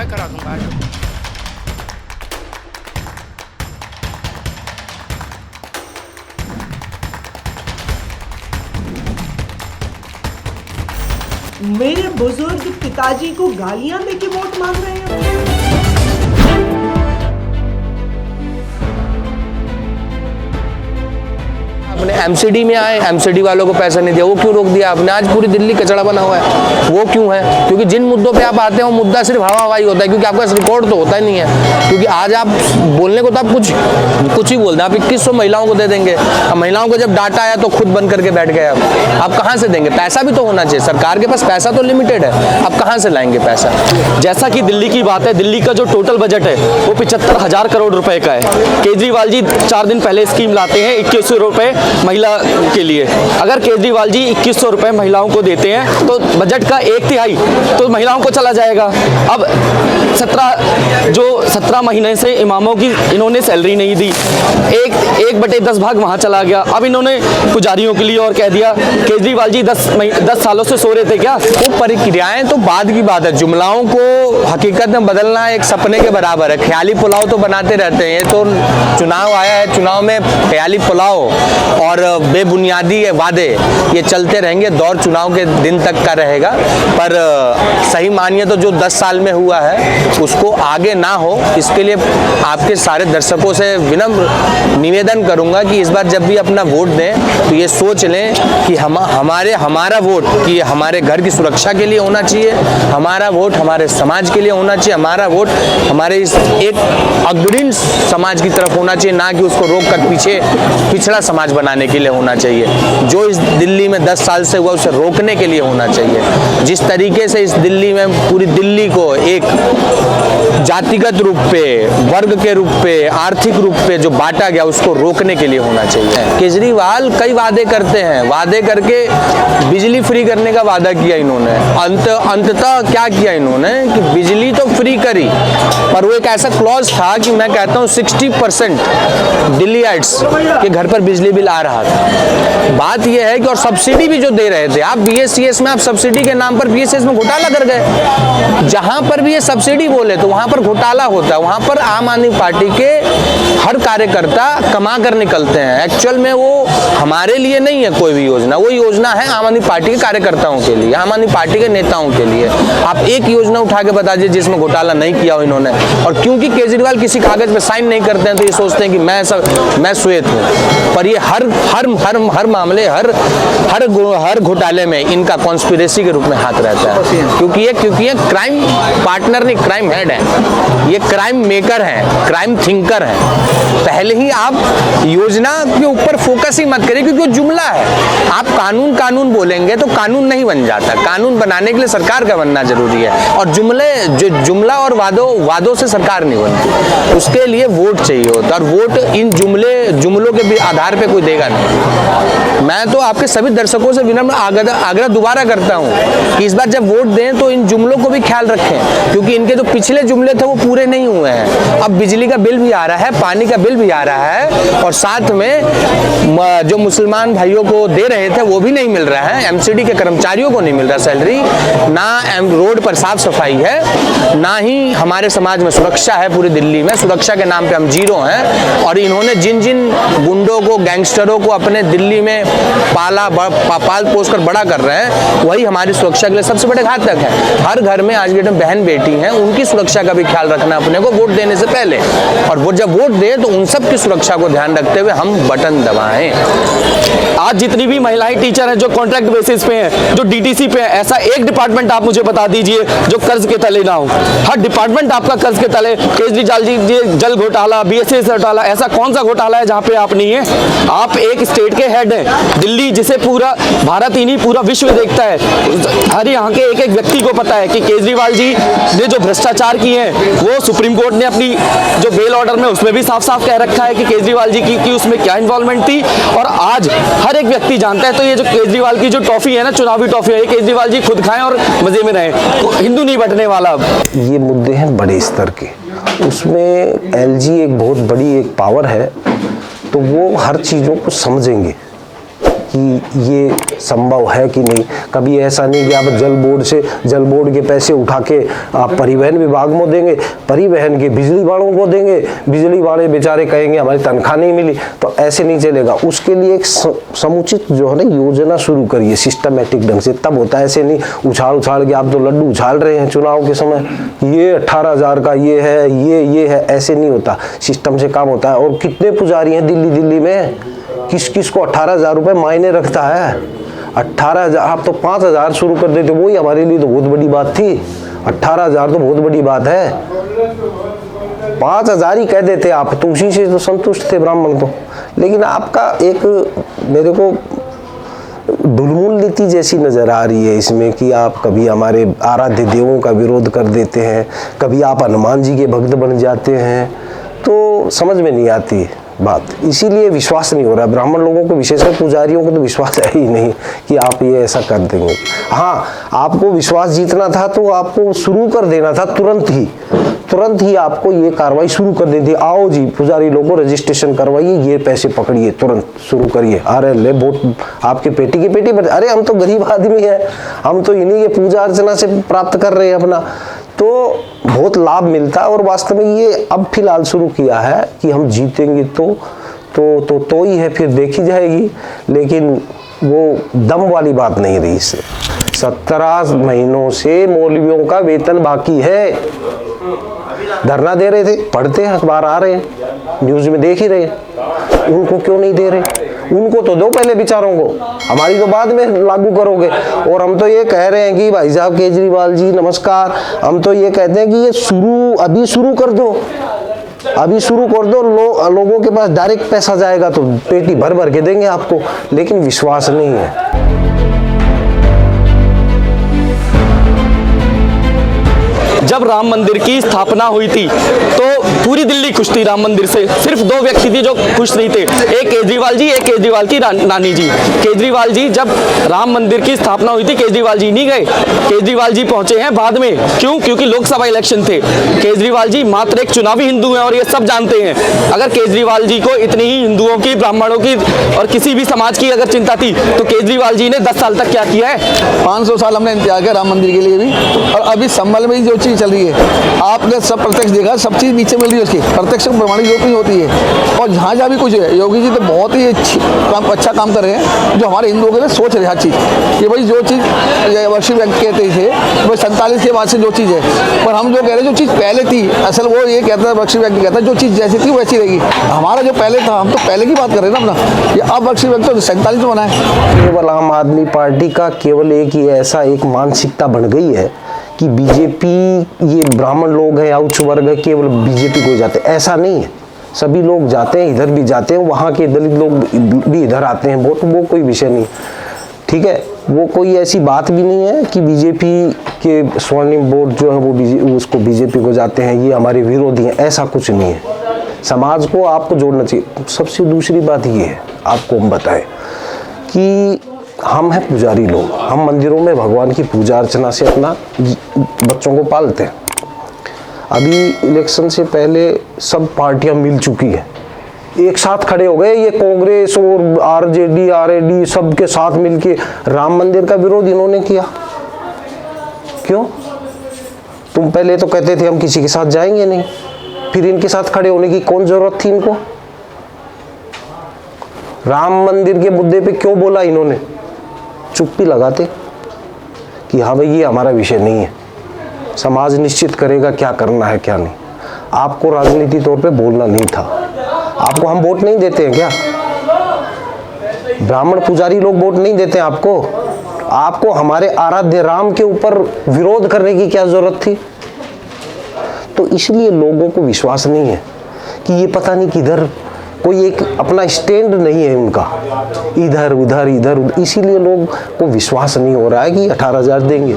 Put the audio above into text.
मैं करा दूंगा आज। मेरे बुजुर्ग पिताजी को गालियां देके वोट मांग रहे हैं। अपने एमसीडी में आए, एमसीडी वालों को पैसा नहीं दिया, वो क्यों रोक दिया आपने? आज पूरी दिल्ली कचड़ा बना हुआ है, वो क्यों है? क्योंकि जिन मुद्दों पे आप आते हैं वो मुद्दा सिर्फ हवा हवाई होता है, क्योंकि आपका रिकॉर्ड तो होता ही नहीं है। क्योंकि आज आप बोलने को तो आप कुछ ही बोलते हैं। आप 2100 महिलाओं को दे देंगे, अब महिलाओं को जब डाटा आया तो खुद बंद करके बैठ गए। आप कहाँ से देंगे? पैसा भी तो होना चाहिए, सरकार के पास पैसा तो लिमिटेड है, आप कहाँ से लाएंगे पैसा? जैसा कि दिल्ली की बात है, दिल्ली का जो टोटल बजट है वो 75,000 करोड़ रुपए का है। केजरीवाल जी 4 दिन पहले स्कीम लाते हैं 2100 रुपए महिला के लिए। अगर केजरीवाल जी 2100 रुपए महिलाओं को देते हैं तो बजट का 1/3 तो महिलाओं को चला जाएगा। अब 17 महीने से इमामों की इन्होंने सैलरी नहीं दी, 1/10 भाग वहाँ चला गया। अब इन्होंने पुजारियों के लिए और कह दिया। केजरीवाल जी 10 सालों से सो रहे थे क्या? वो प्रक्रियाएं तो बाद की बात है, जुमलाओं को हकीकत में बदलना एक सपने के बराबर है। ख्याली पुलाव तो बनाते रहते हैं, ये तो चुनाव आया है, चुनाव में ख्याली पुलाव और बेबुनियादी वादे ये चलते रहेंगे, दौर चुनाव के दिन तक का रहेगा। पर सही मानिए तो जो 10 साल में हुआ है उसको आगे ना हो, इसके लिए आपके सारे दर्शकों से विनम्र निवेदन करूंगा कि इस बार जब भी अपना वोट दें तो ये सोच लें कि हमारा वोट कि हमारे घर की सुरक्षा के लिए होना चाहिए, हमारा वोट हमारे समाज के लिए होना चाहिए, हमारा वोट हमारे इस एक अग्रणी समाज की तरफ होना चाहिए, ना कि उसको रोक कर पिछड़ा समाज बनाने के लिए होना चाहिए। जो इस दिल्ली में 10 साल से हुआ उसे रोकने के लिए होना चाहिए। जिस तरीके से इस दिल्ली में पूरी दिल्ली को एक जातिगत रूप पे, वर्ग के रूप पे, आर्थिक रूप पे जो बांटा गया उसको रोकने के लिए होना चाहिए। केजरीवाल कई वादे करते हैं, वादे करके बिजली फ्री करने का वादा किया इन्होंने, अंततः क्या किया इन्होंने कि बिजली तो फ्री करी, पर वो एक ऐसा क्लॉज था कि मैं कहता हूँ 60% दिल्लीइट्स के घर पर बिजली बिल आ रहा था। बात यह है कि और सब्सिडी भी जो दे रहे थे आप बीएससीएस में, आप सब्सिडी के नाम पर बीएससीएस में घोटाला कर गए। जहां पर भी ये सब्सिडी बोले तो वहां पर घोटाला होता है, वहां पर आम आदमी पार्टी के हर कार्यकर्ता कमा कर निकलते हैं। एक्चुअल में वो हमारे लिए नहीं है कोई भी योजना, वो योजना है आम आदमी पार्टी के कार्यकर्ताओं के लिए, आम आदमी पार्टी के नेताओं के लिए। आप एक योजना उठा के बता दीजिए जिसमें घोटाला नहीं किया हो इन्होंने। और क्योंकि केजरीवाल किसी कागज पे साइन नहीं करते हैं तो ये सोचते हैं कि मैं श्वेत हूँ, पर ये हर मामले, हर घोटाले में इनका कॉन्स्पिरेसी के रूप में हाथ रहता है। क्योंकि ये क्राइम पार्टनर नहीं, क्राइम हेड है, ये क्राइम मेकर है, क्राइम थिंकर है। पहले ही आप योजना के ऊपर फोकस ही मत करिए, क्योंकि वो जुमला है। आप कानून बोलेंगे तो कानून नहीं बन जाता, कानून बनाने के लिए सरकार का बनना जरूरी है। और जुमला और वादों से सरकार नहीं बनती, उसके लिए वोट चाहिए होता है। और वोट इन जुमलों के भी आधार पे कोई देगा नहीं। मैं तो आपके सभी दर्शकों से विनम्र आग्रह दोबारा करता हूं कि इस बार जब वोट दें तो इन जुमलों को भी ख्याल रखें, क्योंकि इनके जो पिछले जुमले थे वो पूरे नहीं हुए हैं। अब बिजली का बिल भी आ रहा है, पानी का बिल भी आ रहा है, और साथ में जो मुसलमान भाइयों को दे रहे थे वो भी नहीं मिल रहा है, एमसीडी के कर्मचारियों को नहीं मिल रहा सैलरी, ना रोड पर साफ सफाई है, ना ही हमारे समाज में सुरक्षा है। पूरी दिल्ली में सुरक्षा के नाम पे हम जीरो हैं। और इन्होंने जिन गुंडों को, गैंगस्टरों को अपने दिल्ली में पाल पोस कर बड़ा कर रहे हैं, वही हमारी सुरक्षा के लिए सबसे बड़े घातक है। हर घर में आज के डेट में बहन बेटी हैं, उनकी सुरक्षा का भी ख्याल रखना अपने को वोट देने से पहले। और वो जब वोट दे तो उन सब की सुरक्षा को ध्यान रखते हुए हम बटन दबाएं। आज जितनी भी महिलाएं टीचर हैं जो कॉन्ट्रैक्ट बेसिस पे हैं, जो डीटीसी पे हैं, ऐसा एक डिपार्टमेंट आप मुझे बता दीजिए जो कर्ज के तले ना हो। हर डिपार्टमेंट आपका कर्ज के तले। केजरीवाल जी जल घोटाला, बीएसएस घोटाला, ऐसा कौन सा घोटाला है जहाँ पे आप नहीं है? आप एक स्टेट के हेड हैं। दिल्ली जिसे पूरा भारत ही नहीं पूरा विश्व देखता है, हर यहाँ के एक व्यक्ति को पता है कि केजरीवाल जी ने जो भ्रष्टाचार किए हैं वो सुप्रीम कोर्ट ने अपनी जो बेल ऑर्डर में उसमें भी साफ साफ कह रखा है कि केजरीवाल जी की उसमें क्या इन्वॉल्वमेंट थी। और आज हर एक व्यक्ति जानता है। तो ये जो केजरीवाल की जो टॉफी है ना, चुनावी टॉफी है, ये केजरीवाल जी खुद खाएं और मजे में रहें, हिंदू नहीं बटने वाला। अब ये मुद्दे हैं बड़े स्तर के, उसमें एलजी एक बहुत बड़ी एक पावर है, तो वो हर चीज़ों को समझेंगे। कि ये संभव है कि नहीं। कभी ऐसा नहीं कि आप जल बोर्ड के पैसे उठा के आप परिवहन विभाग में देंगे, परिवहन के बिजली वालों को देंगे, बिजली वाले बेचारे कहेंगे हमारी तनख्वाह नहीं मिली, तो ऐसे नहीं चलेगा। उसके लिए एक समुचित जो है ना योजना शुरू करिए सिस्टमेटिक ढंग से, तब होता है। ऐसे नहीं उछाल के आप तो लड्डू उछाल रहे हैं चुनाव के समय, ये 18,000 का ये है, ऐसे नहीं होता। सिस्टम से काम होता है। और कितने पुजारी हैं दिल्ली में, किस को 18,000 रुपये मायने रखता है। 18,000 आप तो 5,000 शुरू कर देते, वही हमारे लिए तो बहुत बड़ी बात थी। 18,000 तो बहुत बड़ी बात है, 5,000 ही कह देते आप, तो उसी से तो संतुष्ट थे ब्राह्मण तो। लेकिन आपका एक मेरे को ढुलमुल नीति जैसी नजर आ रही है इसमें कि आप कभी हमारे आराध्य देवों का विरोध कर देते हैं, कभी आप हनुमान जी के भक्त बन जाते हैं, तो समझ में नहीं आती बात। इसीलिए विश्वास नहीं हो रहा ब्राह्मण लोगों को, विशेषकर पुजारियों को तो विश्वास है ही नहीं कि आप ये ऐसा कर देंगे। हाँ, आपको विश्वास जीतना था तो आपको शुरू कर देना था तुरंत ही आपको ये कार्रवाई शुरू कर देती। आओ जी पुजारी लोगों को रजिस्ट्रेशन करवाइए, ये पैसे पकड़िए, तुरंत शुरू करिए। अरे ले वोट आपके पेटी की पेटी पर। अरे हम तो गरीब आदमी हैं, हम तो इन्हीं के पूजा अर्चना से प्राप्त कर रहे हैं अपना, तो बहुत लाभ मिलता है। और वास्तव में ये अब फिलहाल शुरू किया है कि हम जीतेंगे तो ही है, फिर देखी जाएगी। लेकिन वो दम वाली बात नहीं रही। इससे 17 महीनों से मौलवियों का वेतन बाकी है। धरना दे रहे थे, पढ़ते हैं अखबार आ रहे हैं, न्यूज में देख ही रहे हैं। उनको क्यों नहीं दे रहे? उनको तो दो पहले बेचारों को, हमारी तो बाद में लागू करोगे। और हम तो ये कह रहे हैं कि भाई साहब केजरीवाल जी नमस्कार, हम तो ये कहते हैं कि ये अभी शुरू कर दो, लोगों के पास डायरेक्ट पैसा जाएगा तो पेटी भर के देंगे आपको। लेकिन विश्वास नहीं है। जब राम मंदिर की स्थापना हुई थी तो पूरी दिल्ली खुश थी राम मंदिर से। सिर्फ 2 व्यक्ति थे जो खुश नहीं थे, एक केजरीवाल जी, एक केजरीवाल की नानी जी। केजरीवाल जी जब राम मंदिर की स्थापना हुई थी केजरीवाल जी नहीं गए, केजरीवाल जी पहुंचे हैं बाद में। क्यों? क्योंकि लोकसभा इलेक्शन थे। केजरीवाल जी मात्र एक चुनावी हिंदू हैं और ये सब जानते हैं। अगर केजरीवाल जी को इतनी ही हिंदुओं की, ब्राह्मणों की और किसी भी समाज की अगर चिंता थी तो केजरीवाल जी ने 10 साल तक क्या किया है? 500 साल हमने इंतजार किया राम मंदिर के लिए भी। और अभी संभल में जो चीज़ चल रही है, आपने सब प्रत्यक्ष देखा, सब चीज़ नीचे मिल रही है उसकी, प्रत्यक्ष प्रमाणिक जो कुछ होती है। और जहाँ भी कुछ है, योगी जी तो बहुत ही अच्छा काम कर रहे हैं, जो हमारे हिंदुओं के लिए सोच रहे हैं हर चीज़ कि भाई जो चीज़ वर्षिप बैंक कहते थे भाई 47 के बाद से जो चीज़ है, पर हम जो कह रहे हैं जो चीज़ पहले थी, असल वो ये कहता है वर्षिप बैंक कहता है जो चीज़ जैसी थी वैसी रहेगी। हमारा जो पहले था, हम तो पहले की बात कर रहे हैं ना अपना, ये अब वर्षिप बैंक तो 47 में बना है। केवल आम आदमी पार्टी का केवल एक ही ऐसा एक मानसिकता बन गई है कि बीजेपी, ये ब्राह्मण लोग हैं या उच्च वर्ग है, केवल बीजेपी को जाते। ऐसा नहीं है, सभी लोग जाते हैं, इधर भी जाते हैं, वहाँ के दलित लोग भी इधर आते हैं वोट, वो कोई विषय नहीं। ठीक है, वो कोई ऐसी बात भी नहीं है कि बीजेपी के स्वर्णिम वोट जो है वो उसको बीजेपी को जाते हैं, ये हमारे विरोधी हैं, ऐसा कुछ नहीं है। समाज को आपको जोड़ना चाहिए। सबसे दूसरी बात ये है, आपको हम बताएं कि हम हैं पुजारी लोग, हम मंदिरों में भगवान की पूजा अर्चना से अपना बच्चों को पालते हैं। अभी इलेक्शन से पहले सब पार्टियां मिल चुकी हैं, एक साथ खड़े हो गए, ये कांग्रेस और आरजेडी सबके साथ मिलके राम मंदिर का विरोध इन्होंने किया। क्यों? तुम पहले तो कहते थे हम किसी के साथ जाएंगे नहीं, फिर इनके साथ खड़े होने की कौन जरूरत थी इनको? राम मंदिर के मुद्दे पे क्यों बोला इन्होंने? चुप्पी लगाते कि हाँ भाई ये हमारा विषय नहीं है, समाज निश्चित करेगा क्या करना है क्या नहीं। आपको राजनीति तौर पे बोलना नहीं था। आपको हम वोट नहीं देते हैं क्या? ब्राह्मण पुजारी लोग वोट नहीं देते हैं आपको? आपको हमारे आराध्य राम के ऊपर विरोध करने की क्या जरूरत थी? तो इसलिए लोगों को विश्वास नहीं है कि ये पता नहीं किधर, कोई एक अपना स्टैंड नहीं है उनका, इधर उधर, इसीलिए लोग को विश्वास नहीं हो रहा है कि 18,000 देंगे।